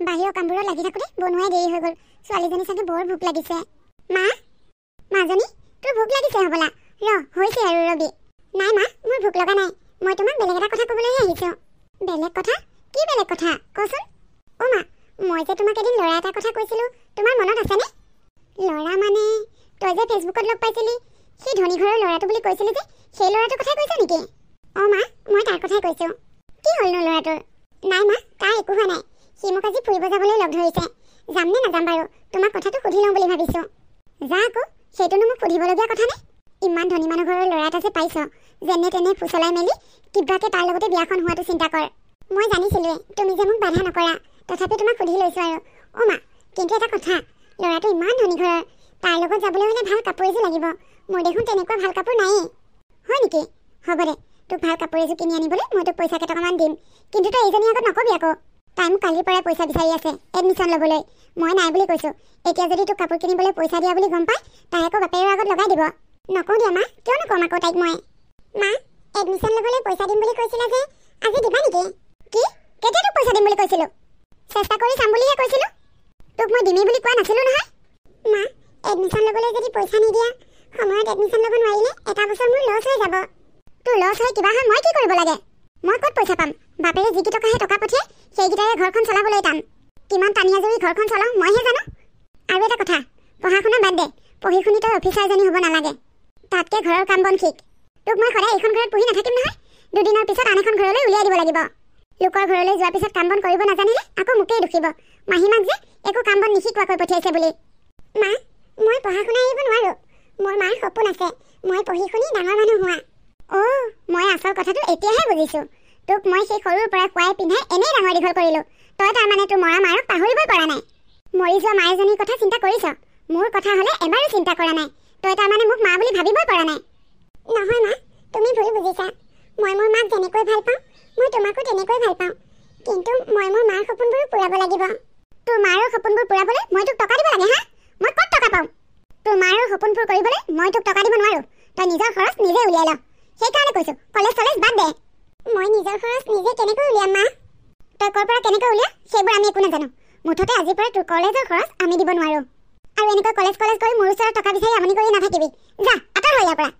বাহিৰৰ কামবোৰত লাগি থাকোঁতে বনোৱাই দেৰি হৈ গ'ল। ছোৱালীজনী চাগে বৰ ভোক লাগিছে। মা, মাজনী, তোৰ ভোক লাগিছে হ'বলা। হৈছে আৰু ৰবি। নাই মা, মোৰ ভোক লগা নাই। মই তোমাক বেলেগ এটা কথা ক'বলৈহে আহিছোঁ। বেলেগ কথা? কি বেলেগ কথা কচোন? অ' মা, মই যে তোমাক এদিন ল'ৰা এটাৰ কথা কৈছিলোঁ, তোমাৰ মনত আছেনে? ল'ৰা মানে তই যে ফেচবুকত লগ পাইছিলি, সেই ধনী ঘৰৰ ল'ৰাটো বুলি কৈছিলি যে, সেই ল'ৰাটোৰ কথাই কৈছ নেকি? অ' মা, মই তাৰ কথাই কৈছোঁ। কি হ'লনো ল'ৰাটোৰ? নাই মা, তাৰ একো হোৱা নাই। সি মোক আজি ফুৰিব যাবলৈ লগ ধৰিছে। যাম নে নাযাম বাৰু, তোমাক কথাটো সুধি লওঁ বুলি ভাবিছোঁ। যা আকৌ, সেইটোনো মোক সুধিবলগীয়া কথা নে? ইমান ধনী মানুহ ঘৰৰ ল'ৰা এটা যে পাইছ, যেনে তেনে ফুচলাই মেলি কিবাকে তাৰ লগতে বিয়াখন হোৱাটো চিন্তা কৰ। মই জানিছিলোঁৱে তুমি যে মোক বাধা নকৰা, তথাপি তোমাক সুধি লৈছোঁ আৰু। অ' মা, কিন্তু এটা কথা, ল'ৰাটো ইমান ধনী ঘৰৰ, তাৰ লগত যাবলৈ হ'লে ভাল কাপোৰ এযোৰ লাগিব। মোৰ দেখোন তেনেকুৱা ভাল কাপোৰ নায়েই। হয় নেকি? হ'ব দে, তোক ভাল কাপোৰ এযোৰ কিনি আনিবলৈ মই তোক পইচা কেইটকামান দিম। কিন্তু তই এইজনীৰ আগত নকবি আকৌ। তাই মোক কালিৰ পৰাই পইচা বিচাৰি আছে এডমিশ্যন ল'বলৈ। মই নাই বুলি কৈছোঁ। এতিয়া যদি তোক কাপোৰ কিনিবলৈ পইচা দিয়া বুলি গম পায়, তাই আকৌ বাপেৰৰ আগত লগাই দিব। নকওঁ দিয়া মা, কিয় নকওঁ আকৌ তাইক মই। মা, এডমিশ্যন ল'বলৈ পইচা দিম বুলি কৈছিলা যে, আজি দিবা নেকি? কি? কেতিয়া তোক পইচা দিম বুলি কৈছিলোঁ? চেষ্টা কৰি চাম বুলিহে কৈছিলোঁ। তোক মই দিমেই বুলি কোৱা নাছিলোঁ নহয়। মা, এডমিশ্যন ল'বলৈ যদি পইচা নিদিয়া, সময়ত এডমিশ্যন ল'ব নোৱাৰিলে এটা বছৰ মোৰ লছ হৈ যাব। তোৰ লছ হয় কিবা হয়, মই কি কৰিব লাগে? মই ক'ত পইচা পাম? বাপেৰে যিকেইটকাহে টকা পঠিয়াই, সেইকেইটাৰে ঘৰখন চলাবলৈ টান। কিমান টানি আজৰি ঘৰখন চলাওঁ মইহে জানো। আৰু এটা কথা, পঢ়া শুনা বাদ দে। পঢ়ি শুনি তই অফিচাৰজনী হ'ব নালাগে। তাতকৈ ঘৰৰ কাম বন শিক। তোক মই সদায় এইখন ঘৰত পঢ়ি নাথাকিম নহয়। দুদিনৰ পিছত আন এখন ঘৰলৈ উলিয়াই দিব লাগিব। লোকৰ ঘৰলৈ যোৱাৰ পিছত কাম বন কৰিব নাজানিলে আকৌ মোকেই দুখিব, মাহীমাক যে একো কাম বন নিশিকোৱাকৈ পঠিয়াইছে বুলি। মা, মই পঢ়া শুনা এৰিব নোৱাৰোঁ। মোৰ মাৰ সপোন আছে মই পঢ়ি শুনি ডাঙৰ মানুহ হোৱা। অ', মই আচল কথাটো এতিয়াহে বুজিছোঁ। তোক মই সেই সৰুৰ পৰা খুৱাই পিন্ধাই এনেই ডাঙৰ দীঘল কৰিলোঁ। তই তাৰমানে তোৰ মৰা মাৰক পাহৰিবই পৰা নাই। মৰি যোৱা মায়েজনীৰ কথা চিন্তা কৰিছ? মোৰ কথা হ'লে এবাৰো চিন্তা কৰা নাই। তই তাৰমানে মোক মা বুলি ভাবিবই পৰা নাই। নহয় মা, তুমি ভুল বুজিছা। মই মোৰ মাক যেনেকৈ ভাল পাওঁ, মই তোমাকো তেনেকৈ ভাল পাওঁ। কিন্তু মই মোৰ মাৰ সপোনবোৰো পূৰাব লাগিব। তোৰ মাৰৰ সপোনবোৰ পূৰাবলৈ মই তোক টকা দিব লাগে? হা? মই ক'ত টকা পাওঁ? তোৰ মাৰৰ সপোনবোৰ কৰিবলৈ মই তোক টকা দিব নোৱাৰোঁ। তই নিজৰ খৰচ নিজে উলিয়াই ল। সেইকাৰণে কৈছোঁ, কলেজ চলেজ বাদ দে। মই নিজৰ খৰচ নিজে কেনেকৈ উলিয়াম মা? তই ক'ৰ পৰা কেনেকৈ উলিয়া সেইবোৰ আমি একো নাজানো। মুঠতে আজিৰ পৰা তোৰ কলেজৰ খৰচ আমি দিব নোৱাৰোঁ। আৰু এনেকৈ কলেজ কৰি মোৰ ওচৰত টকা বিচাৰি আমনি কৰি নাথাকিবি। যা, আঁতৰ হৈ ইয়াৰ পৰা।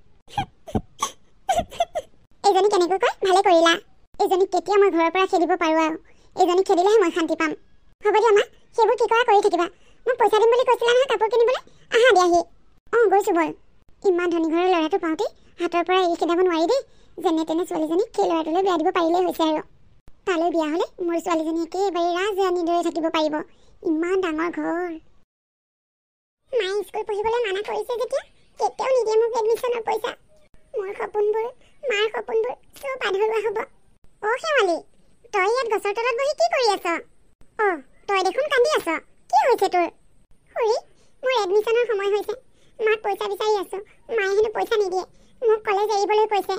এইজনী কেনেকৈ কয়, ভালে কৰিলা। এইজনীক কেতিয়া মই ঘৰৰ পৰা খেদিব পাৰোঁ আৰু। এইজনীক খেদিলেহে মই শান্তি পাম। হ'ব দিয়া মা, সেইবোৰ কি কৰা কৰি থাকিবা। মোক পইচা দিম বুলি কৈছিলা নহয় কাপোৰ কিনিবলৈ। আহা দিয়াহি। অঁ, গৈছোঁ বল। ইমান ধনী ঘৰৰ ল'ৰাটো পাওঁতেই হাতৰ পৰা এৰি খেদাব নোৱাৰি দেই। যেনে তেনে ছোৱালীজনীক সেই ল'ৰাটোলৈ বিয়া দিব পাৰিলেই হৈছে আৰু। তালৈ বিয়া হ'লে মোৰ ছোৱালীজনী একেবাৰে ৰাজৰাণীৰ দৰে থাকিব পাৰিব। ইমান ডাঙৰ ঘৰ। মায়ে স্কুল পঢ়িবলৈ মানা কৰিছে যেতিয়া কেতিয়াও নিদিয়ে মোক এডমিশ্যনৰ পইচা। মোৰ সপোনবোৰ, মাৰ সপোনবোৰ চব আধৰুৱা হ'ব। অ' শেৱালি, তই ইয়াত গছৰ তলত বহি কি কৰি আছ? অ', তই দেখোন কান্দি আছ। কি হৈছে তোৰ? খুৰী, মোৰ এডমিশ্যনৰ সময় হৈছে। মাক পইচা বিচাৰি আছোঁ। মায়ে হেনো পইচা নিদিয়ে। মোক কলেজ এৰিবলৈ কৈছে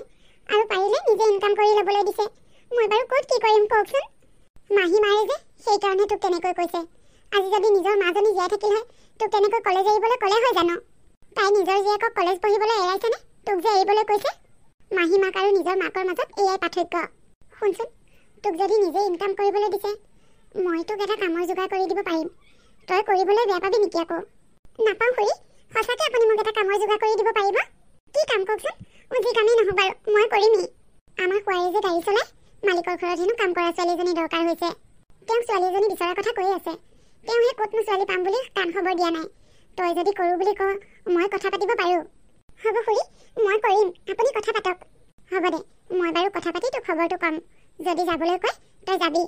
আৰু পাৰিলে নিজে ইনকাম কৰি ল'বলৈ দিছে। মই বাৰু ক'ত কি কৰিম কওকচোন? মাহী মাৰে যে, সেইকাৰণে তোক তেনেকৈ কৈছে। আজি যদি নিজৰ মাজনী জীয়াই থাকিল হয়, তোক তেনেকৈ কলেজ এৰিবলৈ ক'লে হয় জানো? তাই নিজৰ জীয়েকক কলেজ পঢ়িবলৈ এৰাইছেনে? তোক যে এৰিবলৈ কৈছে। মাহী মাক আৰু নিজৰ মাকৰ মাজত এয়াই পাৰ্থক্য। শুনচোন, তোক যদি নিজে ইনকাম কৰিবলৈ দিছে, মই তোক এটা কামৰ যোগাৰ কৰি দিব পাৰিম। তই কৰিবলৈ বেয়া পাবি নেকি আকৌ? নাপাওঁ খুৰী, সঁচাকৈ আপুনি মোক এটা কামৰ যোগাৰ কৰি দিব পাৰিব? কি কাম কওকচোন? মোৰ যি কামেই নহওক বাৰু, মই কৰিমেই। আমাৰ খুৱাৰী যে গাড়ী চলায়, মালিকৰ ঘৰত হেনো কাম কৰা ছোৱালী এজনী দৰকাৰ হৈছে। তেওঁক ছোৱালী এজনী বিচৰাৰ কথা কৈ আছে। তেওঁহে ক'তনো ছোৱালী পাম বুলি কাণ খবৰ দিয়া নাই। তই যদি কৰোঁ বুলি কওঁ, মই কথা পাতিব পাৰোঁ। হ'ব খুৰী, মই কৰিম, আপুনি কথা পাতক। হ'ব দে, মই বাৰু কথা পাতি তোক খবৰটো ক'ম। যদি যাবলৈ কয়, তই যাবি।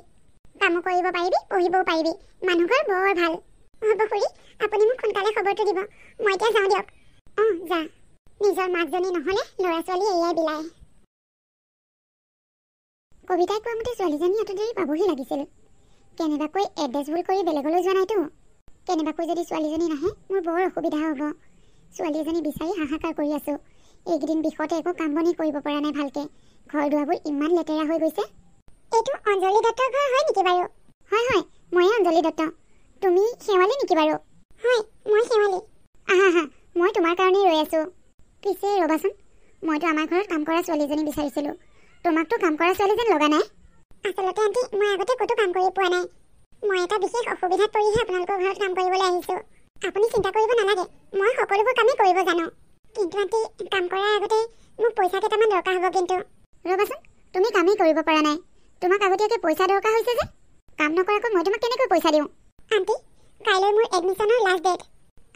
কামো কৰিব পাৰিবি, পঢ়িবও পাৰিবি। মানুহ ঘৰ বৰ ভাল। হ'ব খুৰী, আপুনি মোক সোনকালে খবৰটো দিব। মই এতিয়া যাওঁ দিয়ক। অঁ, যা। নিজৰ মাকজনী নহ'লে ল'ৰা ছোৱালী এয়াই বিলায়। কবিতাই কোৱা মতে ছোৱালীজনী অত দেৰি পাবহি লাগিছিল। কেনেবাকৈ এড্ৰেছ ভুল কৰি বেলেগলৈ যোৱা নাইতো। কেনেবাকৈ যদি ছোৱালীজনী নাহে, মোৰ বৰ অসুবিধা হ'ব। ছোৱালী এজনী বিচাৰি হাহাকাৰ কৰি আছোঁ। এইকেইদিন বিষতে একো কাম বনেই কৰিব পৰা নাই ভালকৈ। ঘৰ দুৱাৰবোৰ ইমান লেতেৰা হৈ গৈছে। এইটো অঞ্জলি দত্তৰ ঘৰ হয় নেকি বাৰু? হয় হয়, ময়ে অঞ্জলি দত্ত। তুমি শেৱালি নেকি বাৰু? হয়, মই শেৱালি। আহা আহা, মই তোমাৰ কাৰণেই ৰৈ আছোঁ। পিছে ৰ'বাচোন, মইতো আমাৰ ঘৰত কাম কৰা ছোৱালীজনী বিচাৰিছিলোঁ। তোমাকতো কাম কৰা ছোৱালী যেন লগা নাই। আচলতে আণ্টি, মই আগতে ক'তো কাম কৰি পোৱা নাই। মই এটা বিশেষ অসুবিধাত পৰিহে আপোনালোকৰ ঘৰত কাম কৰিবলৈ আহিছোঁ। আপুনি চিন্তা কৰিব নালাগে, মই সকলোবোৰ কামেই কৰিব জানো। কিন্তু আণ্টি, কাম কৰাৰ আগতে মোক পইচা কেইটামান দৰকাৰ হ'ব। কিন্তু ৰ'বাচোন, তুমি কামেই কৰিব পৰা নাই, তোমাক আগতীয়াকৈ পইচা দৰকাৰ হৈছে যে? কাম নকৰাকৈ মই তোমাক কেনেকৈ পইচা দিওঁ? আণ্টি, কাইলৈ মোৰ এডমিশ্যনৰ লাষ্ট ডেট।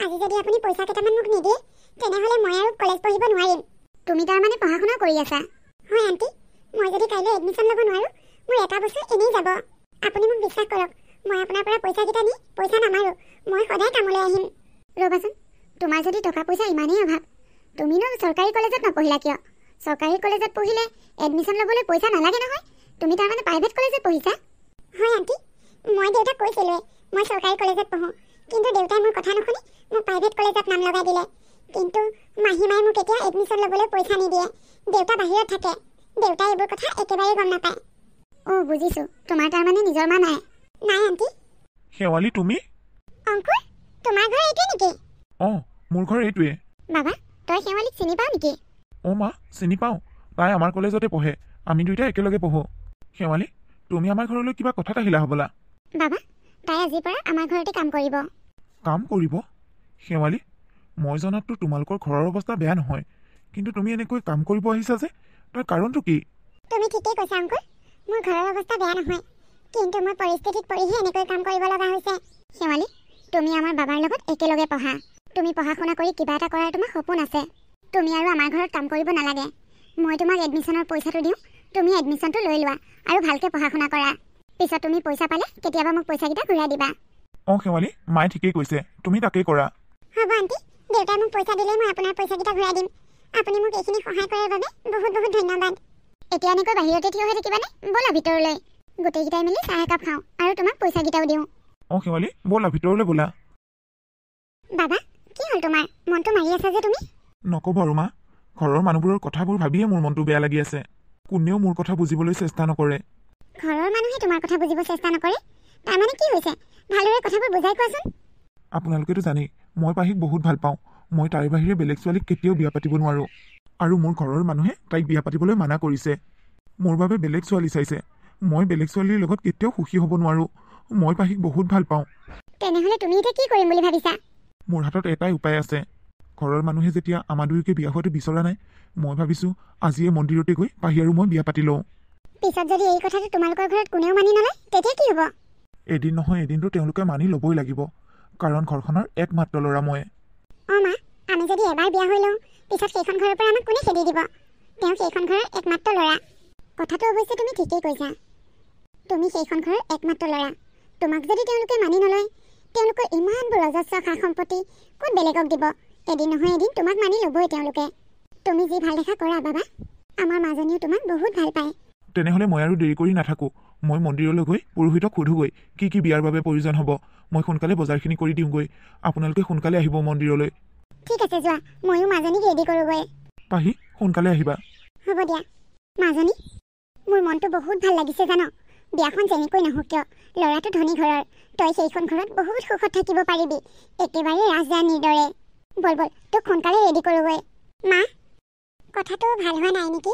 আজি যদি আপুনি পইচা কেইটামান মোক নিদিয়ে, তেনেহ'লে মই আৰু কলেজ পঢ়িব নোৱাৰিম। তুমি তাৰমানে পঢ়া শুনা কৰি আছা? হয় আণ্টি, মই যদি কাইলৈ এডমিশ্যন ল'ব নোৱাৰোঁ, মোৰ এটা বছৰ এনেই যাব। আপুনি মোক বিশ্বাস কৰক, মই আপোনাৰ পৰা পইচাকেইটা নি পইচা নামাৰোঁ, মই সদায় কামলৈ আহিম। ৰ'বাচোন, তোমাৰ যদি টকা পইচা ইমানেই অভাৱ, তুমিনো চৰকাৰী কলেজত নপঢ়িলা কিয়? চৰকাৰী কলেজত পঢ়িলে এডমিশ্যন ল'বলৈ পইচা নালাগে নহয়। তুমি তাৰমানে প্ৰাইভেট কলেজত পঢ়িছা? হয় আণ্টি, মই দেউতাক কৈছিলোঁৱে মই চৰকাৰী কলেজত পঢ়োঁ, কিন্তু দেউতাই মোৰ কথা নুশুনি মোক প্ৰাইভেট কলেজত নাম লগাই দিলে। কিন্তু মাহীমাই মোক এতিয়া এডমিশ্যন ল'বলৈ পইচা নিদিয়ে। দেউতা বাহিৰত থাকে, দেউতাই এইবোৰ কথা একেবাৰে গম নাপায়। অ' বুজিছোঁ, তোমাৰ তাৰমানে নিজৰ মা নাই? নাই আণ্টি। শেৱালি, তুমি? অংকুৰ, তোমাৰ ঘৰ এইটোৱে নেকি? অঁ, মোৰ ঘৰ এইটোৱে। বাবা, তই শেৱালিক চিনি পাৱ নেকি? অঁ মা, চিনি পাওঁ, তাই আমাৰ কলেজতে পঢ়ে, আমি দুয়োটাই একেলগে পঢ়োঁ। শেৱালি, তুমি আমাৰ ঘৰলৈ কিবা কথাত আহিলা হ'বলা? বাবা, তাই আজিৰ পৰা আমাৰ ঘৰতে কাম কৰিব। কাম কৰিব? শেৱালি, মই জনাততো তোমালোকৰ ঘৰৰ অৱস্থা বেয়া নহয়, কিন্তু তুমি এনেকৈ কাম কৰিব আহিছা যে, তাৰ কাৰণটো কি? তুমি ঠিকেই কৈছা অংকুৰ, মোৰ ঘৰৰ অৱস্থা বেয়া নহয়, কিন্তু মোৰ পৰিস্থিতিত পৰিহে এনেকৈ কাম কৰিব লগা হৈছে। শেৱালি, তুমি আমাৰ বাবাৰ লগত একেলগে পঢ়া, তুমি পঢ়া শুনা কৰি কিবা এটা কৰাৰ তোমাৰ সপোন আছে। তুমি আৰু আমাৰ ঘৰত কাম কৰিব নালাগে। মই তোমাক এডমিশ্যনৰ পইচাটো দিওঁ, তুমি এডমিশ্যনটো লৈ লোৱা আৰু ভালকৈ পঢ়া শুনা কৰা। পিছত তুমি পইচা পালে কেতিয়াবা মোক পইচাকেইটা ঘূৰাই দিবা। অঁ শেৱালি, মায়ে ঠিকেই কৈছে, তুমি তাকেই কৰা। হ'ব আণ্টি, দেউতাই মোক পইচা দিলেই মই আপোনাৰ পইচাকেইটা ঘূৰাই দিম। আপুনি মোক এইখিনি সহায় কৰাৰ বাবে বহুত বহুত ধন্যবাদ। এতিয়া এনেকৈ বাহিৰতে থিয় হৈ থাকিবানে? ব'লা ভিতৰলৈ, গোটেইকেইটাই মিলি চাহ একাপ খাওঁ আৰু তোমাক পইচাকেইটাও দিওঁ। অঁ শেৱালি, ব'লা ভিতৰলৈ ব'লা। বাবা, কি হ'ল তোমাৰ? মনটো মাৰি আছা যে তুমি? নক'ব আৰু মা, ঘৰৰ মানুহবোৰৰ কথাবোৰ ভাবিয়ে মোৰ মনটো বেয়া লাগি আছে। কোনেও মোৰ কথা বুজিবলৈ চেষ্টা নকৰে। ঘৰৰ মানুহে তোমাৰ কথা বুজিব চেষ্টা নকৰে? তাৰমানে কি হৈছে? ভালদৰে কথাবোৰ বুজাই কোৱাচোন। আপোনালোকেতো জানেই, মই পাহিক বহুত ভাল পাওঁ। মই তাইৰ বাহিৰে বেলেগ ছোৱালীক কেতিয়াও বিয়া পাতিব নোৱাৰোঁ, আৰু মোৰ ঘৰৰ মানুহে তাইক বিয়া পাতিবলৈ মানা কৰিছে। মোৰ বাবে বেলেগ ছোৱালী চাইছে। মই বেলেগ ছোৱালীৰ লগত কেতিয়াও সুখী হ'ব নোৱাৰোঁ। মই পাহিক বহুত ভাল পাওঁ। তেনেহ'লে তুমি এতিয়া কি কৰিম বুলি ভাবিছা? মোৰ হাতত এটাই উপায় আছে। ঘৰৰ মানুহে যেতিয়া আমাৰ দুয়োকে বিয়া হোৱাটো বিচৰা নাই, মই ভাবিছোঁ আজিয়ে মন্দিৰতে গৈ পাহি আৰু মই বিয়া পাতি লওঁ। পিছত যদি এই কথাটো তোমালোকৰ ঘৰত কোনেও মানি নলয়, তেতিয়া কি হ'ব? এদিন নহয় এদিনতো তেওঁলোকে মানি ল'বই লাগিব, কাৰণ ঘৰখনৰ একমাত্ৰ ল'ৰা মই। অঁ মা, আমি যদি এবাৰ বিয়া হৈ লওঁ, পিছত সেইখন ঘৰৰ পৰা আমাক কোনে খেদি দিব? তেওঁ সেইখন ঘৰৰ একমাত্ৰ ল'ৰা। কথাটো অৱশ্যে তুমি ঠিকেই কৈছা, তুমি সেইখন ঘৰৰ একমাত্ৰ ল'ৰা। তোমাক যদি তেওঁলোকে মানি নলয়, তেওঁলোকৰ ইমানবোৰ অজস্ৰ সা সম্পত্তি ক'ত বেলেগক দিব? এদিন নহয় এদিন তোমাক মানি ল'বই তেওঁলোকে। তুমি যি ভাল দেখা কৰা বাবা, আমাৰ মাজনীও তোমাক বহুত ভাল পায়। তেনেহ'লে মই আৰু দেৰি কৰি নাথাকোঁ, মই মন্দিৰলৈ গৈ পুৰোহিতক সোধোগৈ কি কি বিয়াৰ বাবে প্ৰয়োজন হ'ব। মই সোনকালে বজাৰখিনি কৰি দিওঁগৈ, আপোনালোকে সোনকালে আহিব মন্দিৰলৈ। ঠিক আছে, যোৱা, ময়ো মাজনীক ৰেডি কৰোঁগৈ। পাহি, সোনকালে আহিবা। হ'ব দিয়া। মাজনী, মোৰ মনটো বহুত ভাল লাগিছে জানো? বিয়াখন যেনেকৈ নহওক কিয়, ল'ৰাটো ধনী ঘৰৰ, তই সেইখন ঘৰত বহুত সুখত থাকিব পাৰিবি, একেবাৰে ৰাজৰাণীৰ দৰে। বল বল, তোক সোনকালে ৰেডি কৰোঁগৈ। মা, কথাটো ভাল হোৱা নাই নেকি?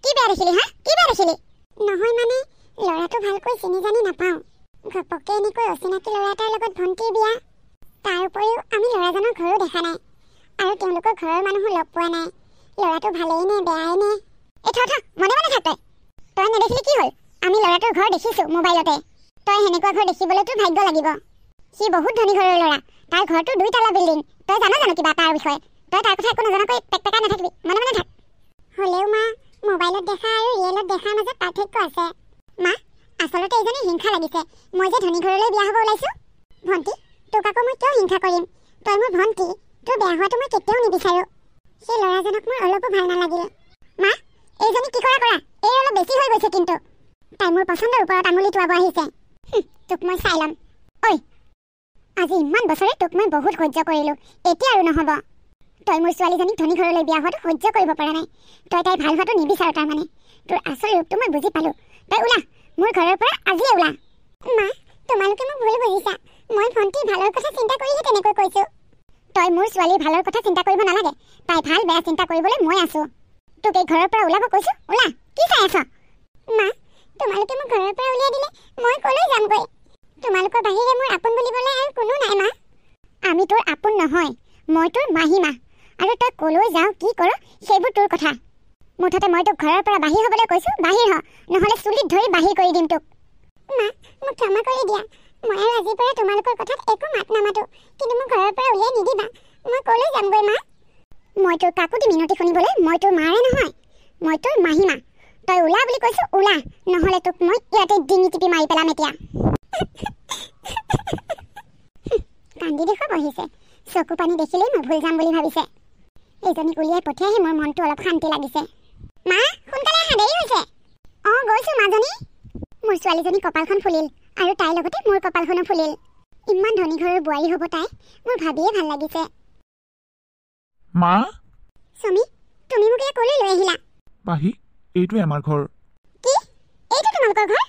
কি বেয়া দেখিলি হা? কি বেয়া দেখিলি? নহয় মানে, ল'ৰাটো ভালকৈ চিনি জানি নাপাওঁ। ঘপককৈ এনেকৈ অচিনাকি ল'ৰা এটাৰ লগত ভণ্টিৰ বিয়া। তাৰ উপৰিও আমি ল'ৰাজনৰ ঘৰো দেখা নাই, আৰু তেওঁলোকৰ ঘৰৰ মানুহো লগ পোৱা নাই। ল'ৰাটো ভালেই নে বেয়াই নে? এই থ মনে মনে থাক। তই নেদেখিলি কি হ'ল? আমি ল'ৰাটোৰ ঘৰ দেখিছোঁ মোবাইলতে। তই সেনেকুৱা ঘৰ দেখিবলৈ তোৰ ভাগ্য লাগিব। সি বহুত ধনী ঘৰৰ ল'ৰা, তাৰ ঘৰটো 2 তলা বিল্ডিং। তই জানো কিবা তাৰ বিষয়ে? তই তাৰ কথা একো নজনাকৈ পেকপেকাই নাথাকিবি, মনে মনে থাক। হ'লেও মা, মোবাইলত দেখা আৰু ৰিয়েলত দেখাৰ মাজত পাৰ্থক্য আছে। মা, আচলতে এইজনী হিংসা লাগিছে, মই যে ধনী ঘৰলৈ বিয়া হ'ব ওলাইছোঁ। ভণ্টি, তোক আকৌ মই কিয় হিংসা কৰিম? তই মোৰ ভণ্টি, তোৰ বেয়া হোৱাটো মই কেতিয়াও নিবিচাৰোঁ। সেই ল'ৰাজনক মোৰ অলপো ভাল নালাগিল। মা, এইজনী কি কৰা, এই অলপ বেছি হৈ গৈছে কিন্তু। তাই মোৰ পচন্দৰ ওপৰত আঙুলি টোৱাব আহিছে। তোক মই চাই ল'ম। ঐ, আজি ইমান বছৰে তোক মই বহুত সহ্য কৰিলোঁ, এতিয়া আৰু নহ'ব। তই মোৰ ছোৱালীজনীক ধনী ঘৰলৈ বিয়া হোৱাটো সহ্য কৰিব পৰা নাই। তই তাইৰ ভাল হোৱাটো নিবিচাৰ তাৰমানে। তোৰ আচল ৰূপটো মই বুজি পালোঁ। তই ওলা, মোৰ ঘৰৰ পৰা আজিয়ে ওলা। মা, তোমালোকে মোক ভুল বুজিছা। মই ভণ্টিৰ ভালৰ কথা চিন্তা কৰিহে তেনেকৈ কৈছোঁ। তই মোৰ ছোৱালীৰ ভালৰ কথা চিন্তা কৰিব নালাগে। তাই ভাল বেয়া চিন্তা কৰিবলৈ মই আছোঁ। তোক এই ঘৰৰ পৰা ওলাব কৈছোঁ, ওলা। কি চাই আছ? মা, তোমালোকে মোক ঘৰৰ পৰা উলিয়াই দিলে মই ক'লৈ যামগৈ? তোমালোকৰ বাহিৰে মোৰ আপোন বুলিবলৈ আৰু কোনো নাই মা। আমি তোৰ আপোন নহয়, মই তোৰ মাহীমা। আৰু তই কলৈ যাওঁ কি কৰ সেইবোৰ তোৰ কথা। মুঠতে মই তোক ঘৰৰ পৰা বাহিৰ হ'বলৈ কৈছোঁ, বাহিৰ হ, নহ'লে চুলিত ধৰি বাহিৰ কৰি দিম তোক। মা, মোক ক্ষমা কৰি দিয়া। মই আৰু আজিৰ পৰা তোমালোকৰ কথাত একো মাত নামাতো, কিন্তু মোক ঘৰৰ পৰা উলিয়াই নিদিবা। মই কলৈ যামগৈ মা? মই তোৰ কাকুতি মিনতি শুনিবলৈ মই তোৰ মাৰে নহয়, মই তোৰ মাহীমা। তই ওলা বুলি কৈছোঁ, ওলা, নহ'লে তোক মই ইয়াতে ডিঙি টিপি মাৰি পেলাম এতিয়া। কান্দি দেখুৱাব আহিছে, চকু পানী দেখিলেই মই ভুল যাম বুলি ভাবিছে। এইজনীক উলিয়াই পঠিয়াইহে মোৰ মনটো অলপ শান্তি লাগিছে। মা, সোনকালে আহা, দেৰি হৈছে। অঁ, গৈছোঁ মাজনী। মোৰ ছোৱালীজনী কপালখন ফুলিল, আৰু তাইৰ লগতে মোৰ কপালখনো ফুলিল। ইমান ধনী ঘৰৰ বোৱাৰী হ'ব তাই, মোৰ ভাবিয়ে ভাল লাগিছে। মা, সমী, তুমি মোক এয়া ক'লৈ লৈ আহিলা? পাহি, এইটোৱে আমাৰ ঘৰ। কি? এইটো তোমালোকৰ ঘৰ?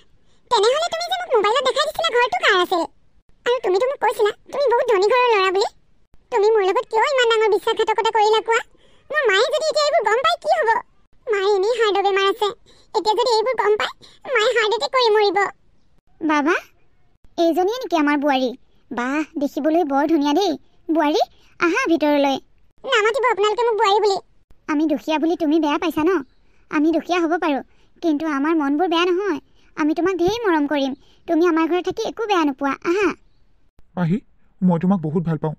তেনেহ'লে তুমি যে মোক মোবাইলত দেখাই দিছিলা ঘৰটো কাৰ আছিল? আৰু তুমিতো মোক কৈছিলা তুমি বহুত ধনী ঘৰৰ ল'ৰা বুলি। তুমি মোৰ লগত কিয় ইমান ডাঙৰ বিশ্বাসঘাতকতা কৰিলা কোৱা? মোৰ মায়ে যদি এতিয়া এইবোৰ গম পায় কি হ'ব? মায়ে এনেই হাৰ্টৰ বেমাৰ আছে, এতিয়া যদি এইবোৰ গম পায় মায়ে হাৰ্ট এটেক কৰি মৰিব। বাবা, এইজনীয়ে নেকি আমাৰ বোৱাৰী? বাহ, দেখিবলৈ বৰ ধুনীয়া দেই। বোৱাৰী, আহা ভিতৰলৈ। নামাতিব আপোনালোকে মোক বোৱাৰী বুলি। আমি দুখীয়া বুলি তুমি বেয়া পাইছা ন? আমি দুখীয়া হ'ব পাৰোঁ, কিন্তু আমাৰ মনবোৰ বেয়া নহয়। আমি তোমাক ধেৰ মৰম কৰিম, তুমি আমাৰ ঘৰত থাকি একো বেয়া নোপোৱা। আহা। পাহি, মই তোমাক বহুত ভাল পাওঁ।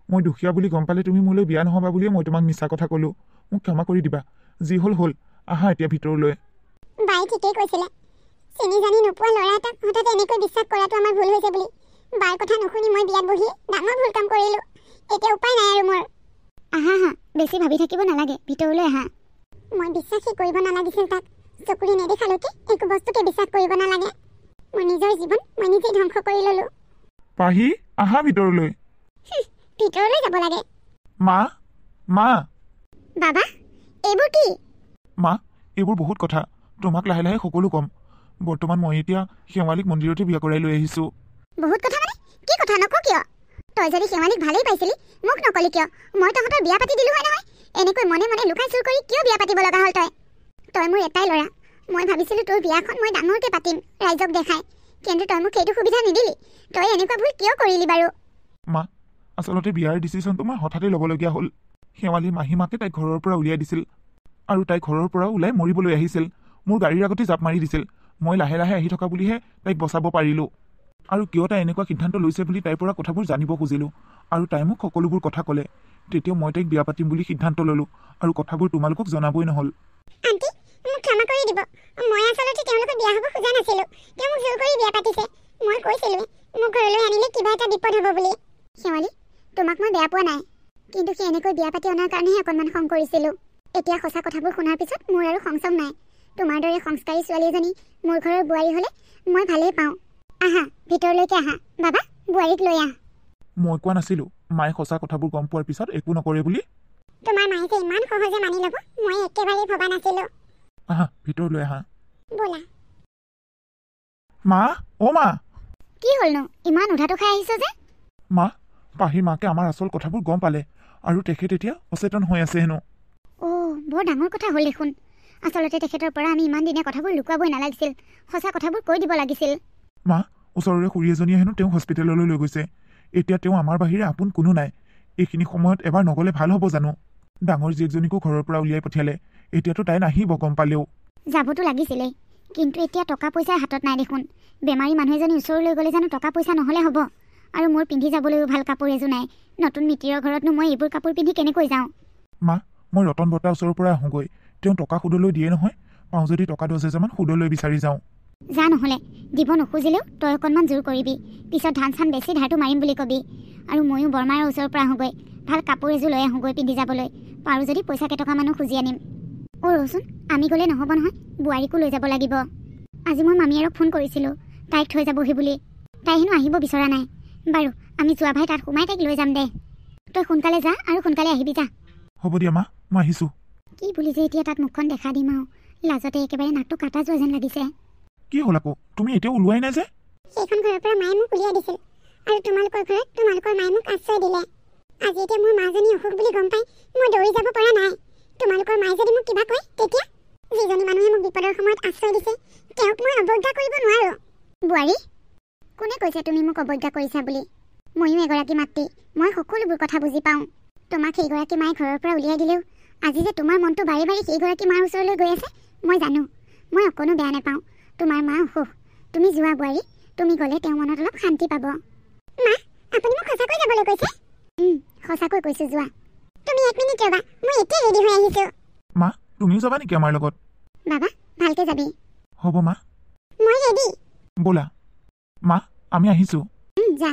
মই দুখীয়া বুলি গম পালে তুমি মোলৈ বিয়া নহ'বা বুলিয়ে মই তোমাক মিছা কথা ক'লোঁ। মোক ক্ষমা কৰি দিবা, যি হ'ল হ'ল। আহা এতিয়া ভিতৰলৈ। বাই ঠিকেই কৈছিলে, চিনি জানি নোপোৱা ল'ৰা এটাক হঠাতে এনেকৈ বিশ্বাস কৰাটো আমাৰ ভুল হৈছে বুলি। বাৰ কথা নুশুনি মই বিয়াত বহি ডাঙৰ ভুল কাম কৰিলোঁ। এতিয়া উপায় নাই আৰু মোৰ। আহা হা, বেছি ভাবি থাকিব নালাগে, ভিতৰলৈ আহা। মই বিশ্বাসেই কৰিব নালাগিছিল তাক। চকুৰি নেদেখালৈকে একো বস্তুকে বিশ্বাস কৰিব নালাগে। মোৰ নিজৰ জীৱন মই নিজেই ধ্বংস কৰি ল'লোঁ। পাহি, আহা ভিতৰলৈ। ভিতৰলৈ যাব লাগে। মা, মা। বাবা, এইবোৰ কি? মা, এইবোৰ বহুত কথা, তোমাক লাহে লাহে সকলো ক'ম। বৰ্তমান মই এতিয়া শেৱালীক মন্দিৰতে বিয়া কৰাই লৈ আহিছোঁ। বহুত কথা মানে? কি কথা নকওঁ কিয়? তই যদি শেৱালীক ভালেই পাইছিলি মোক নকলি কিয়? মই তহঁতৰ বিয়া পাতি দিলোঁ হয় নহয়? এনেকৈ মনে মনে লুকাই চুৰ কৰি কিয় বিয়া পাতিব লগা হ'ল তই? তই মোৰ এটাই ল'ৰা, মই ভাবিছিলোঁ তোৰ বিয়াখন মই ডাঙৰকৈ পাতিম ৰাইজক দেখাই, কিন্তু তই মোক সেইটো সুবিধা নিদিলি। তই এনেকুৱা ভুল কিয় কৰিলি বাৰু? মা, আচলতে বিয়াৰ ডিচিশ্যনটো মই হঠাতে ল'বলগীয়া হ'ল। শেৱালীৰ মাহীমাকে তাইক ঘৰৰ পৰা উলিয়াই দিছিল, আৰু তাইক ঘৰৰ পৰা ওলাই মৰিবলৈ আহিছিল। মোৰ গাড়ীৰ আগতে জাপ মাৰি দিছিল। মই লাহে লাহে আহি থকা বুলিহে তাইক বচাব পাৰিলোঁ। আৰু কিয় তাই এনেকুৱা সিদ্ধান্ত লৈছে বুলি তাইৰ পৰা কথাবোৰ জানিব খুজিলোঁ, আৰু তাই মোক সকলোবোৰ কথা ক'লে। তেতিয়া মই তাইক বিয়া পাতিম বুলি সিদ্ধান্ত ল'লোঁ, আৰু কথাবোৰ তোমালোকক জনাবই নহ'ল। আণ্টি, মোক ক্ষমা কৰি দিব। মই আচলতে তেওঁলোকক বিয়া হ'ব খোজা নাছিলোঁ। তেওঁ মোক জোৰ কৰি বিয়া পাতিছে। মই কৈছিলোঁ মোক ঘৰলৈ আনিলে কিবা এটা বিপদ হ'ব বুলি। শেৱালী, তোমাক মই বেয়া পোৱা নাই, কিন্তু সি এনেকৈ বিয়া পাতি অনাৰ কাৰণেহে অকণমান খং কৰিছিলোঁ। এতিয়া সঁচা কথাবোৰ শুনাৰ পিছত মোৰ আৰু সংযম নাই। তোমাৰ দৰে সংস্কাৰী ছোৱালী এজনী মোৰ ঘৰৰ বোৱাৰী হ'লে মই ভালেই পাওঁ। আহা, ভিতৰলৈকে আহা। বাবা, বোৱাৰীক লৈ আহ। মই কোৱা নাছিলোঁ মায়ে সঁচা কথাবোৰ গম পোৱাৰ পিছত একো নকৰে বুলি? তোমাৰ মায়ে যে ইমান সহজে মানি ল'ব মই একেবাৰেই ভবা নাছিলোঁ। আহা, ভিতৰলৈ আহা। ব'লা। মা, অ' মা। কি হ'লনো, ইমান উধাটো খাই আহিছ যে? মা, পাহিৰ মাকে আমাৰ আচল কথাবোৰ গম পালে, আৰু তেখেত এতিয়া অচেতন হৈ আছে হেনো। অ', বৰ ডাঙৰ কথা হ'ল দেখোন। আচলতে তেখেতৰ পৰা আমি ইমান দিনে কথাবোৰ লুকুৱাবই নালাগিছিল, সঁচা কথাবোৰ কৈ দিব লাগিছিল। মা, ওচৰৰে খুৰী এজনীয়ে হেনো তেওঁক হস্পিটেললৈ লৈ গৈছে। এতিয়া তেওঁ আমাৰ বাহিৰে আপোন কোনো নাই। এইখিনি সময়ত এবাৰ নগ'লে ভাল হ'ব জানো? ডাঙৰ জীয়েকজনীকো ঘৰৰ পৰা উলিয়াই পঠিয়ালে, এতিয়াতো তাই নাহিব গম পালেও। যাবতো লাগিছিলেই, কিন্তু এতিয়া টকা পইচাৰ হাতত নাই দেখোন। বেমাৰী মানুহ এজনী ওচৰলৈ গ'লে জানো টকা পইচা নহ'লে হ'ব? আৰু মোৰ পিন্ধি যাবলৈও ভাল কাপোৰ এযোৰ নাই। নতুন মিতিৰৰ ঘৰতনো মই এইবোৰ কাপোৰ পিন্ধি কেনেকৈ যাওঁ? মা, মই ৰতন বৰ্তাৰ ওচৰৰ পৰা আহোঁগৈ। তেওঁ টকা সুদলৈ দিয়ে নহয়। পাওঁ যদি টকা 10,000মান সুদলৈ বিচাৰি যাওঁ। যা, নহ'লে দিব নোখোজিলেও তই অকণমান জোৰ কৰিবি। পিছত ধান চান বেছি ধাৰটো মাৰিম বুলি কবি। আৰু ময়ো বৰমাৰ ওচৰৰ পৰা আহোঁগৈ, ভাল কাপোৰ এযোৰ লৈ আহোঁগৈ পিন্ধি যাবলৈ। পাৰোঁ যদি পইচা কেইটকামানো খুজি আনিম। অ' ৰচোন, আমি গ'লে নহ'ব নহয়, বোৱাৰীকো লৈ যাব লাগিব। আজি মই মামীয়াৰক ফোন কৰিছিলোঁ তাইক থৈ যাবহি বুলি। তাই হেনো আহিব বিচৰা নাই। বাৰু, আমি যোৱা ভাই তাত সোমাই তাইক লৈ যাম দে। তই সোনকালে যা আৰু সোনকালে আহিবি যা। হ'ব দিয়া মা, মই আহিছোঁ। কি বুলি যে এতিয়া তাত মুখখন দেখা দিম আৰু, লাজতে একেবাৰে নাকটো কাটা যোৱা যেন লাগিছে। কি হ'ল আকৌ, তুমি এতিয়াও ওলোৱাই নাই যে? সেইখন ঘৰৰ পৰা মায়ে মোক উলিয়াই দিছিল, আৰু তোমালোকৰ ঘৰত তোমালোকৰ মায়ে মোক আশ্ৰয় দিলে। আজি এতিয়া মোৰ মাজনী অসুখ বুলি গম পাই মই দৌৰি যাব পৰা নাই। তোমালোকৰ মায়ে যদি মোক কিবা কয় তেতিয়া? যিজনী মানুহে মোক বিপদৰ সময়ত আশ্ৰয় দিছে তেওঁক মই অৱজ্ঞা কৰিব নোৱাৰোঁ। বোৱাৰী, কোনে কৈছে তুমি মোক অৱজ্ঞা কৰিছা বুলি? ময়ো এগৰাকী মাতৃ, মই সকলোবোৰ কথা বুজি পাওঁ। তোমাক সেইগৰাকী মায়ে ঘৰৰ পৰা উলিয়াই দিলেও আজি যে তোমাৰ মনটো বাৰে বাৰে সেইগৰাকী মাৰ ওচৰলৈ গৈ আছে মই জানো। মই অকণো বেয়া নাপাওঁ। তোমাৰ মা অসুখ, তুমি যোৱা বোৱাৰী, তুমি গ'লে তেওঁ মনত অলপ শান্তি পাব। মা, আপুনি মোক সঁচাকৈ যাবলৈ কৈছে? সঁচাকৈ কৈছোঁ, যোৱা। তুমি 1 মিনিট ৰ'বা, মই এতিয়া ৰেডি হৈ আহিছোঁ। মা, তুমিও যাবা নেকি আমাৰ লগত? বাবা, ভালকৈ যাবি। হ'ব মা, মই ৰেডি। ব'লা। মা, আমি আহিছোঁ। যা।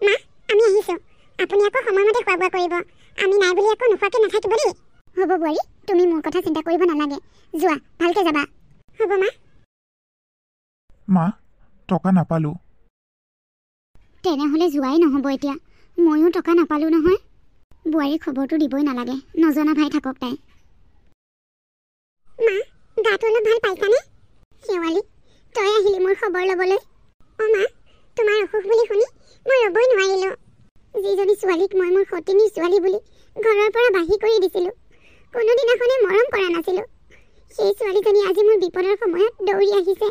মা, আমি আহিছোঁ। আপুনি আকৌ সময়মতে খোৱা বোৱা কৰিব। আমি নাই বুলি আকৌ নোখোৱাকৈ নাথাকিব দেই। হ'ব বোৱাৰী, তুমি মোৰ কথা চিন্তা কৰিব নালাগে। যোৱা, ভালকৈ যাবা। হ'ব মা। মা, টকা নাপালোঁ। তেনেহ'লে যোৱাই নহ'ব এতিয়া। ময়ো টকা নাপালোঁ নহয়। বোৱাৰীৰ খবৰটো দিবই নালাগে, নজনা ভাই থাকক তাই। মা, গাটো অলপ ভাল পাইছানে? শেৱালি, তই আহিলি মোৰ খবৰ ল'বলৈ। অঁ মা, তোমাৰ অসুখ বুলি শুনি মই ৰ'বই নোৱাৰিলোঁ। যিজনী ছোৱালীক মই মোৰ সতিনীৰ ছোৱালী বুলি ঘৰৰ পৰা বাহিৰ কৰি দিছিলোঁ, কোনোদিনাখনে মৰম কৰা নাছিলোঁ, সেই ছোৱালীজনী আজি মোৰ বিপদৰ সময়ত দৌৰি আহিছে।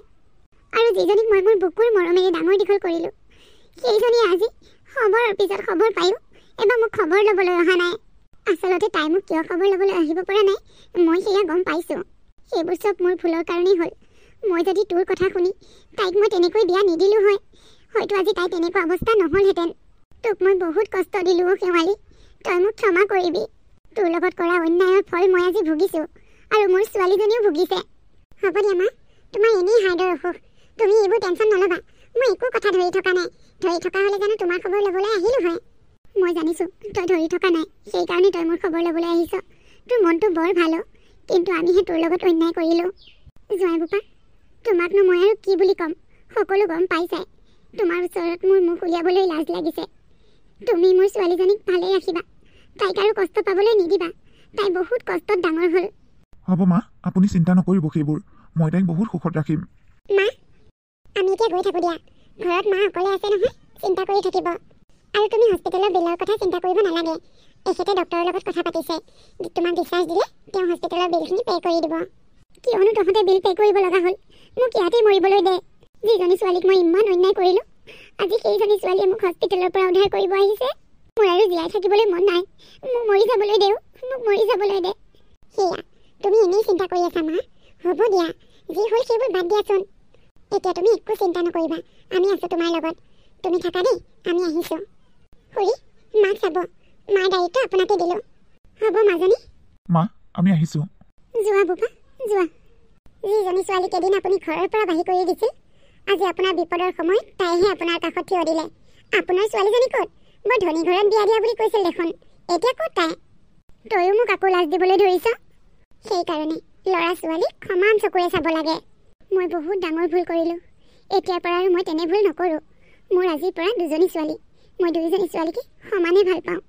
আৰু যিজনীক মই মোৰ বুকুৰ মৰমেৰে ডাঙৰ দীঘল কৰিলোঁ, সেইজনী আজি খবৰৰ পিছত খবৰ পায়ো এবাৰ মোক খবৰ ল'বলৈ অহা নাই। আচলতে তাই মোক কিয় খবৰ ল'বলৈ আহিব পৰা নাই মই সেয়া গম পাইছোঁ। সেইবোৰ চব মোৰ ভুলৰ কাৰণেই হ'ল। মই যদি তোৰ কথা শুনি তাইক মই তেনেকৈ বিয়া নিদিলোঁ হয়, হয়তো আজি তাই তেনেকুৱা অৱস্থা নহ'লহেঁতেন। তোক মই বহুত কষ্ট দিলোঁ অ' শেৱালি, তই মোক ক্ষমা কৰিবি। তোৰ লগত কৰা অন্যায়ৰ ফল মই আজি ভুগিছোঁ, আৰু মোৰ ছোৱালীজনীও ভুগিছে। হ'ব দিয়া মা, তোমাৰ এনেই হাৰ্টৰ অসুখ, তুমি এইবোৰ টেনশ্যন নল'বা। মই একো কথা ধৰি থকা নাই। ধৰি থকা হ'লে জানো তোমাৰ খবৰ ল'বলৈ আহিলোঁ হয়? মই জানিছোঁ তই ধৰি থকা নাই, সেইকাৰণে তই মোৰ খবৰ ল'বলৈ আহিছ। তোৰ মনটো বৰ ভাল, কিন্তু আমিহে তোৰ লগত অন্যায় কৰিলোঁ। জোঁৱাই বোপা, তোমাকনো মই আৰু কি বুলি ক'ম? সকলো গম পাইছাই। তোমাৰ ওচৰত মোৰ মুখ উলিয়াবলৈ লাজ লাগিছে। তুমি মোৰ ছোৱালীজনীক ভালেই ৰাখিবা, তাইক আৰু কষ্ট পাবলৈ নিদিবা। তাই বহুত কষ্টত ডাঙৰ হ'ল। হ'ব মা, আপুনি চিন্তা নকৰিব সেইবোৰ। মই তাইক বহুত সুখত ৰাখিম। মা, আমি এতিয়া গৈ থাকোঁ দিয়া। ঘৰত মা অকলে আছে নহয়, চিন্তা কৰি থাকিব। আৰু তুমি হস্পিটেলৰ বিলৰ কথা চিন্তা কৰিব নালাগে। এখেতে ডক্টৰৰ লগত কথা পাতিছে। তোমাক ডিছচাৰ্জ দিলে তেওঁ হস্পিটেলৰ বিলখিনি পে' কৰি দিব। কিয়নো তহঁতে বিল পে' কৰিব লগা হ'ল? মোক ইয়াতেই মৰিবলৈ দে। যিজনী ছোৱালীক মই ইমান অন্যায় কৰিলোঁ, আজি সেইজনী ছোৱালীয়ে মোক হস্পিটেলৰ পৰা উদ্ধাৰ কৰিব আহিছে। মোৰ আৰু জীয়াই থাকিবলৈ মন নাই। মোক মৰি যাবলৈ দেও, মোক মৰি যাবলৈ দে। সেয়া, তুমি এনেই চিন্তা কৰি আছা মা। হ'ব দিয়া, যি হ'ল সেইবোৰ বাদ দিয়াচোন। এতিয়া তুমি একো চিন্তা নকৰিবা, আমি আছোঁ তোমাৰ লগত। তুমি থাকা দেই, আমি আহিছোঁ। খুৰী, মাক চাব। মাৰ দায়িত্ব আপোনাকে দিলোঁ। হ'ব মাজনী। মা, আমি আহিছোঁ। যোৱা বোপা, যোৱা। যিজনী ছোৱালীক এদিন আপুনি ঘৰৰ পৰা বাহিৰ কৰি দিছিল, আজি আপোনাৰ বিপদৰ সময়ত তাইহে আপোনাৰ কাষত থিয় দিলে। আপোনাৰ ছোৱালীজনী ক'ত? বৰ ধনী ঘৰত বিয়া দিয়া বুলি কৈছিল দেখোন। এতিয়া ক'ত তাই? তয়ো মোক আকৌ লাজ দিবলৈ ধৰিছ। সেইকাৰণে ল'ৰা ছোৱালীক সমান চকুৰে চাব লাগে। মই বহুত ডাঙৰ ভুল কৰিলোঁ। এতিয়াৰ পৰা আৰু মই তেনে ভুল নকৰোঁ। মোৰ আজিৰ পৰা 2জনী ছোৱালী। মই 2জনী ছোৱালীকে সমানে ভাল পাওঁ।